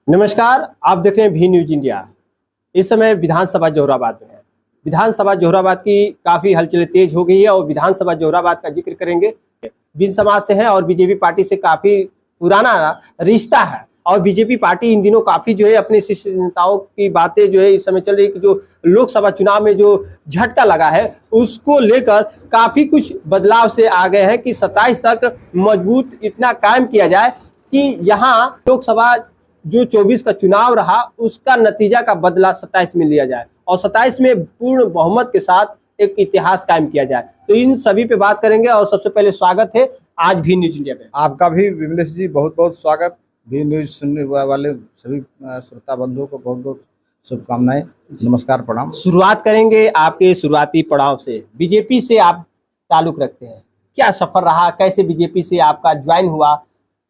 नमस्कार, आप देख रहे हैं भी न्यूज इंडिया। इस समय विधानसभा जोहराबाद में है। विधानसभा जोहराबाद की काफी हलचल तेज हो गई है और विधानसभा जोहराबाद का जिक्र करेंगे। बिन समाज से है और बीजेपी पार्टी से काफी पुराना रिश्ता है और बीजेपी पार्टी इन दिनों काफी जो है अपने शीर्ष नेताओं की बातें जो है इस समय चल रही है कि जो लोकसभा चुनाव में जो झटका लगा है उसको लेकर काफी कुछ बदलाव से आ गए हैं कि 27 तक मजबूत इतना कायम किया जाए कि यहाँ लोकसभा जो 24 का चुनाव रहा उसका नतीजा का बदला 27 में लिया जाए और 27 में पूर्ण बहुमत के साथ एक इतिहास कायम किया जाए। तो इन सभी पे बात करेंगे और सबसे पहले स्वागत है आज भी न्यूज इंडिया पे। आपका भी विमलेश जी बहुत बहुत स्वागत। भी न्यूज सुनने वाले सभी श्रोता बंधुओं को बहुत बहुत शुभकामनाएं, नमस्कार, प्रणाम। शुरुआत करेंगे आपके शुरुआती पड़ाव से। बीजेपी से आप ताल्लुक रखते हैं, क्या सफर रहा, कैसे बीजेपी से आपका ज्वाइन हुआ,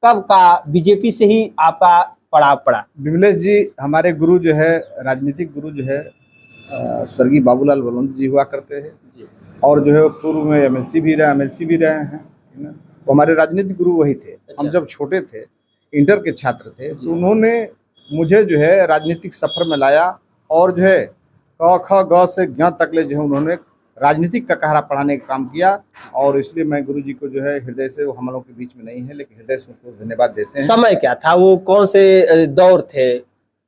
कब का बीजेपी से ही आपका पड़ाव पड़ा? विमलेश जी हमारे गुरु जो है, राजनीतिक गुरु जो है स्वर्गीय बाबूलाल बलवंत जी हुआ करते हैं और जो है पूर्व में एमएलसी भी रहे हैं। वो हमारे राजनीतिक गुरु वही थे। अच्छा। हम जब छोटे थे, इंटर के छात्र थे, तो उन्होंने मुझे जो है राजनीतिक सफर में लाया और जो है क ख ग से ज्ञ तक ले जो है उन्होंने राजनीतिक का कहरा पढ़ाने का काम किया और इसलिए मैं गुरु जी को जो है हृदय से, वो हम लोग के बीच में नहीं है लेकिन हृदय से उनको धन्यवाद देते हैं। समय क्या था, वो कौन से दौर थे?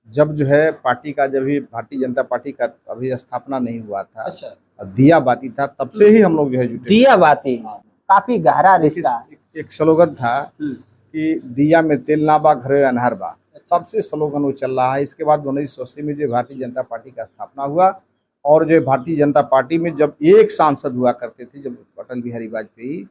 जब जो है पार्टी का, जब भी भारतीय जनता पार्टी का अभी स्थापना नहीं हुआ था। अच्छा। दिया बाती था, तब से ही हम लोग जो है जुटे। दिया बाती, काफी गहरा रिश्ता। एक स्लोगन था कि दिया में तेल ना बा घरे अनहर बा, तब से स्लोगन वो चल रहा है। इसके बाद 1980 में जो भारतीय जनता पार्टी का स्थापना हुआ और जो भारतीय जनता पार्टी में जब एक सांसद हुआ करते थे, जब अटल बिहारी वाजपेयी,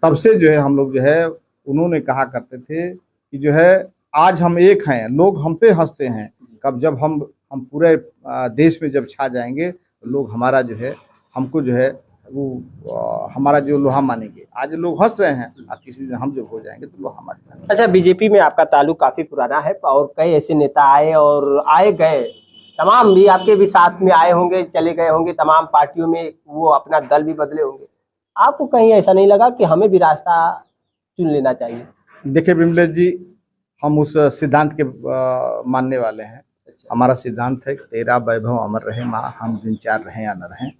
तब से जो है हम लोग जो है, उन्होंने कहा करते थे कि जो है आज हम एक हैं, लोग हम पे हंसते हैं, कब जब हम पूरे देश में जब छा जाएंगे तो लोग हमारा जो है, हमको जो है वो हमारा जो लोहा मानेंगे। आज लोग हंस रहे हैं और किसी दिन हम जब हो जाएंगे तो लोहा मानेंगे। अच्छा, बीजेपी में आपका ताल्लुक काफी पुराना है और कई ऐसे नेता आए और आए गए, तमाम भी आपके भी साथ में आए होंगे, चले गए होंगे, तमाम पार्टियों में वो अपना दल भी बदले होंगे। आपको कहीं ऐसा नहीं लगा कि हमें भी रास्ता चुन लेना चाहिए? देखिए विमलेश जी, हम उस सिद्धांत के मानने वाले हैं। हमारा सिद्धांत है कि तेरा वैभव अमर रहे माँ, हम दिन चार रहें या न रहें।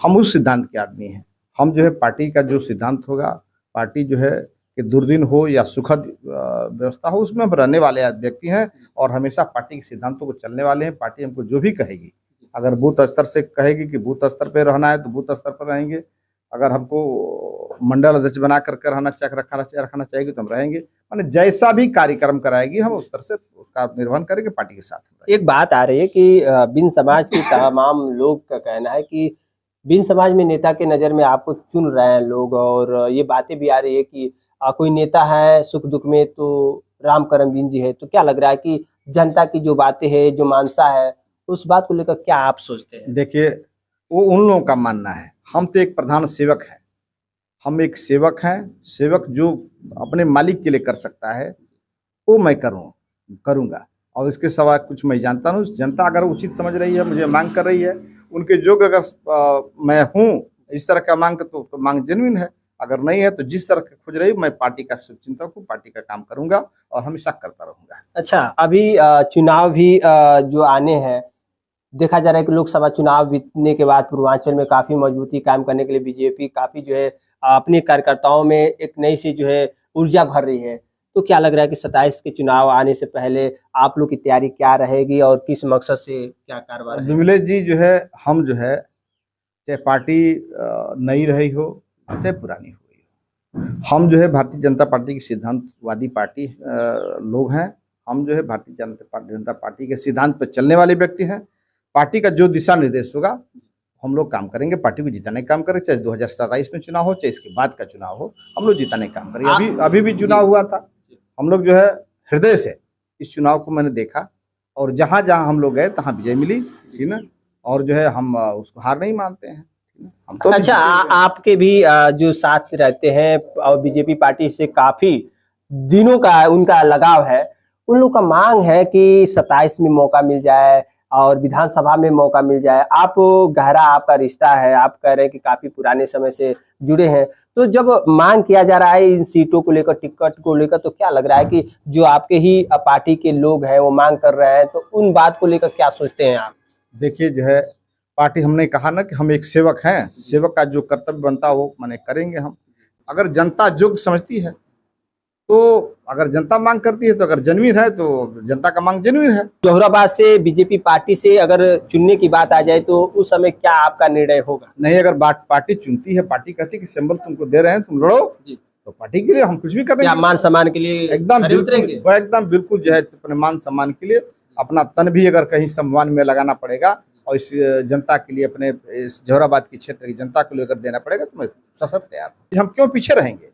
हम उस सिद्धांत के आदमी हैं। हम जो है पार्टी का जो सिद्धांत होगा, पार्टी जो है कि दुर्दिन हो या सुखद व्यवस्था हो, उसमें हम रहने वाले व्यक्ति हैं और हमेशा पार्टी के सिद्धांतों को चलने वाले हैं। पार्टी हमको जो भी कहेगी, अगर बूथ स्तर से कहेगी कि बूथ स्तर पर रहना है तो बूथ स्तर पर रहेंगे। अगर हमको मंडल अध्यक्ष बना करके रखना चाहेगी तो हम रहेंगे। माने जैसा भी कार्यक्रम कराएगी हम उस तरह से उसका निर्वहन करेंगे, पार्टी के साथ। एक बात आ रही है कि बिन समाज के तमाम लोग का कहना है कि बिन समाज में नेता के नज़र में आपको चुन रहे हैं लोग, और ये बातें भी आ रही है कि कोई नेता है सुख दुख में तो राम करमवीर जी है। तो क्या लग रहा है कि जनता की जो बातें है, जो मानसा है, उस बात को लेकर क्या आप सोचते हैं? देखिए, वो उन लोगों का मानना है। हम तो एक प्रधान सेवक हैं। हम एक सेवक हैं। सेवक जो अपने मालिक के लिए कर सकता है वो मैं करूँगा और इसके सिवा कुछ मैं जानता हूँ। जनता अगर उचित समझ रही है, मुझे मांग कर रही है, उनके योग्य अगर मैं हूँ इस तरह का मांग, तो मांग जेन्युइन है। अगर नहीं है तो जिस तरह की खोज रही, मैं पार्टी का शुभचिंतक हूँ, पार्टी का काम करूँगा और हमेशा करता रहूँगा। अच्छा, अभी चुनाव भी जो आने हैं, देखा जा रहा है कि लोकसभा चुनाव बीतने के बाद पूर्वांचल में काफी मजबूती कायम करने के लिए बीजेपी काफी जो है अपने कार्यकर्ताओं में एक नई सी जो है ऊर्जा भर रही है। तो क्या लग रहा है कि 27 के चुनाव आने से पहले आप लोग की तैयारी क्या रहेगी और किस मकसद से क्या कार्रवाई रहेगी? विमलेश जी, जो है हम जो है, चाहे पार्टी नई रही हो चाहे पुरानी हुई हो, हम जो है भारतीय जनता पार्टी की सिद्धांतवादी पार्टी लोग हैं। हम जो है भारतीय जनता पार्टी के सिद्धांत पर चलने वाले व्यक्ति हैं। पार्टी का जो दिशा निर्देश होगा हम लोग काम करेंगे, पार्टी को जिताने का काम करेंगे। चाहे 2027 में चुनाव हो, चाहे इसके बाद का चुनाव हो, हम लोग जिताने का काम करेंगे। अभी भी चुनाव हुआ था, हम लोग जो है हृदय से इस चुनाव को मैंने देखा और जहाँ जहाँ हम लोग गए तहाँ विजय मिली, ठीक ना। और जो है हम उसको हार नहीं मानते हैं। हम तो अच्छा, आपके भी जो साथ रहते हैं और बीजेपी पार्टी से काफी दिनों का उनका लगाव है, उन लोग का मांग है कि 27 में मौका मिल जाए और विधानसभा में मौका मिल जाए। आप गहरा आपका रिश्ता है, आप कह रहे हैं कि काफी पुराने समय से जुड़े हैं। तो जब मांग किया जा रहा है इन सीटों को लेकर, टिकट को लेकर, तो क्या लग रहा है कि जो आपके ही पार्टी के लोग हैं वो मांग कर रहे हैं, तो उन बात को लेकर क्या सोचते हैं आप? देखिए जो है पार्टी, हमने कहा ना कि हम एक सेवक हैं, सेवक का जो कर्तव्य बनता है वो माने करेंगे हम। अगर जनता योग्य समझती है तो, अगर जनता मांग करती है तो, अगर जेन्युइन है तो जनता का मांग जेन्युइन है। जोहराबाद से बीजेपी पार्टी से अगर चुनने की बात आ जाए तो उस समय क्या आपका निर्णय होगा? नहीं, अगर पार्टी चुनती है, पार्टी कहती है कि सिंबल तुमको दे रहे हैं, तुम लड़ो जी, तो पार्टी के लिए हम कुछ भी करेंगे। मान सम्मान के लिए एकदम बिल्कुल जो है अपने मान सम्मान के लिए अपना तन भी अगर कहीं सम्मान में लगाना पड़ेगा और इस जनता के लिए, अपने इस जोहराबाद की क्षेत्र की जनता के लिए अगर देना पड़ेगा तो मैं सशक्त तैयार हूँ। हम क्यों पीछे रहेंगे?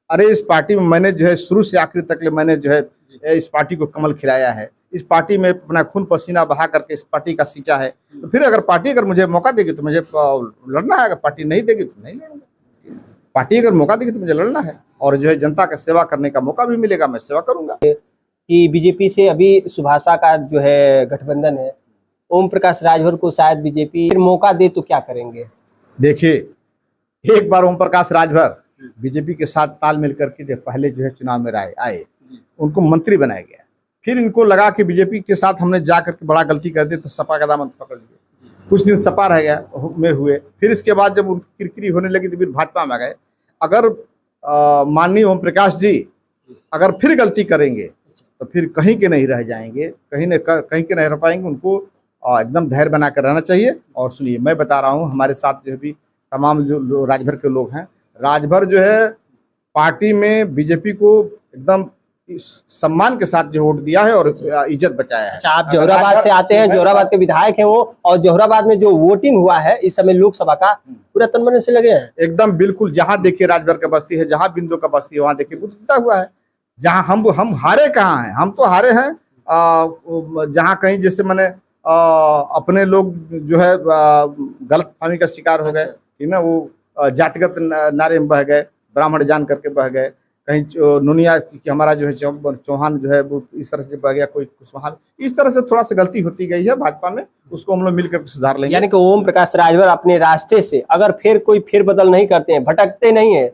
अरे इस पार्टी में मैंने जो है शुरू से आखिर तक मैंने जो है इस पार्टी को कमल खिलाया है, इस पार्टी में अपना खून पसीना बहा करके इस पार्टी का सींचा है। तो फिर अगर पार्टी अगर मुझे मौका देगी तो मुझे लड़ना है, अगर पार्टी नहीं देगी तो नहीं लड़ूंगा। पार्टी अगर मौका देगी तो मुझे लड़ना है और जो है जनता का सेवा करने का मौका भी मिलेगा, मैं सेवा करूंगा। कि बीजेपी से अभी सुभाषपा का जो है गठबंधन है, ओम प्रकाश राजभर को शायद बीजेपी मौका दे तो क्या करेंगे? देखिए, एक बार ओम प्रकाश राजभर बीजेपी के साथ तालमेल करके जो पहले जो है चुनाव में आए, उनको मंत्री बनाया गया। फिर इनको लगा कि बीजेपी के साथ हमने जा करके बड़ा गलती कर दी तो सपा का दामन पकड़ लिया। कुछ दिन सपा रह गया में हुए, फिर इसके बाद जब उनकी किरकिरी होने लगी तो फिर भाजपा में आ गए। अगर माननीय ओम प्रकाश जी अगर फिर गलती करेंगे तो फिर कहीं के नहीं रह जाएंगे, कहीं के नहीं रह पाएंगे। उनको एकदम धैर्य बना कर रहना चाहिए। और सुनिए, मैं बता रहा हूँ, हमारे साथ जो भी तमाम जो राजभर के लोग हैं, राजभर जो है पार्टी में बीजेपी को एकदम सम्मान के साथ जो वोट दिया है और इज्जत बचाया है। अच्छा, आप जोहराबाद से आते हैं, जोहराबाद के विधायक हैं वो, और जोहराबाद में जो वोटिंग हुआ है इस समय लोकसभा का, पूरा तन मन से लगे हैं एकदम बिल्कुल। जहाँ देखिए राजभर का बस्ती है, जहाँ बिंदु का बस्ती है, वहाँ देखिए बूथ जीता हुआ है। जहाँ हम हारे कहाँ हैं? हम तो हारे हैं जहाँ कहीं जैसे मैंने अपने लोग जो है गलतफहमी का शिकार हो गए, ठीक ना, वो जातिगत नारे में बह गए, ब्राह्मण जान करके बह गए, कहीं नुनिया कि हमारा जो है चौहान जो है वो इस तरह से बह गया, कोई कुशवाहा, इस तरह से थोड़ा सा गलती होती गई है भाजपा में, उसको हम लोग मिलकर सुधार लेंगे। यानी कि ओम प्रकाश राजभर अपने रास्ते से अगर फिर कोई फेरबदल नहीं करते हैं, भटकते नहीं है,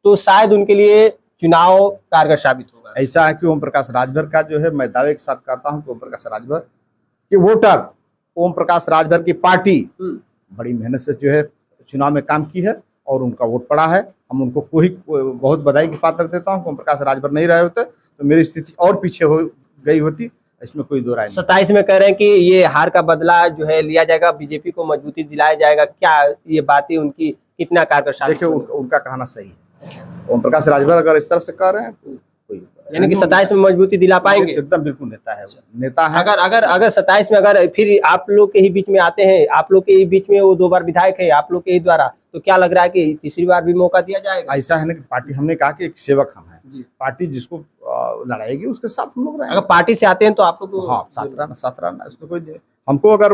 तो शायद उनके लिए चुनाव कारगर साबित होगा। ऐसा है कि ओम प्रकाश राजभर का जो है, मैं दावे के साथ कहता हूँ कि ओम प्रकाश राजभर के वोटर, ओम प्रकाश राजभर की पार्टी बड़ी मेहनत से जो है चुनाव में काम की है और उनका वोट पड़ा है। हम उनको बहुत बधाई की पात्र देता हूँ। ओम प्रकाश राजभर नहीं रहे होते तो मेरी स्थिति और पीछे हो गई होती, इसमें कोई दो राय नहीं। 27 में कह रहे हैं कि ये हार का बदला जो है लिया जाएगा, बीजेपी को मजबूती दिलाया जाएगा, क्या ये बातें उनकी कितना कारगर साबित? देखिए, उनका कहना सही है। ओम प्रकाश राजभर अगर इस तरह से कह रहे हैं तो यानी कि 27 में मजबूती दिला पाएंगे? एकदम बिल्कुल नेता है, नेता है। अगर 27 में अगर फिर आप लोग के ही बीच में आते हैं, आप लोग के ही बीच में वो 2 बार विधायक है आप लोग के ही द्वारा, तो क्या लग रहा है कि तीसरी बार भी मौका दिया जाएगा? ऐसा है ना कि पार्टी, हमने कहा कि एक सेवक हम हैं, पार्टी जिसको लड़ाएगी उसके साथ हम लोग रहेंगे। अगर पार्टी से आते हैं तो आप लोग हाँ साथ रहना, इसमें कोई नहीं। हमको अगर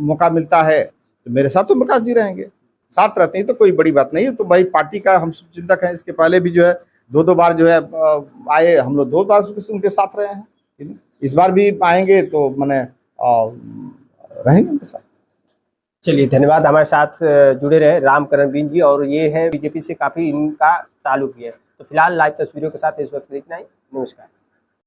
मौका मिलता है तो मेरे साथ तो प्रकाश जी रहेंगे, साथ रहते हैं, तो कोई बड़ी बात नहीं है। तो भाई पार्टी का हम चिंतक हैं। इसके पहले भी जो है 2 बार जो है आए, हम लोग 2 बार उनके साथ रहे हैं, इस बार भी आएंगे तो मैंने रहेंगे उनके साथ। चलिए, धन्यवाद, हमारे साथ जुड़े रहे रामकरण बिन जी, और ये है बीजेपी से काफी इनका ताल्लुक भी है। तो फिलहाल लाइव तस्वीरों के साथ इस वक्त इतना ही। नमस्कार।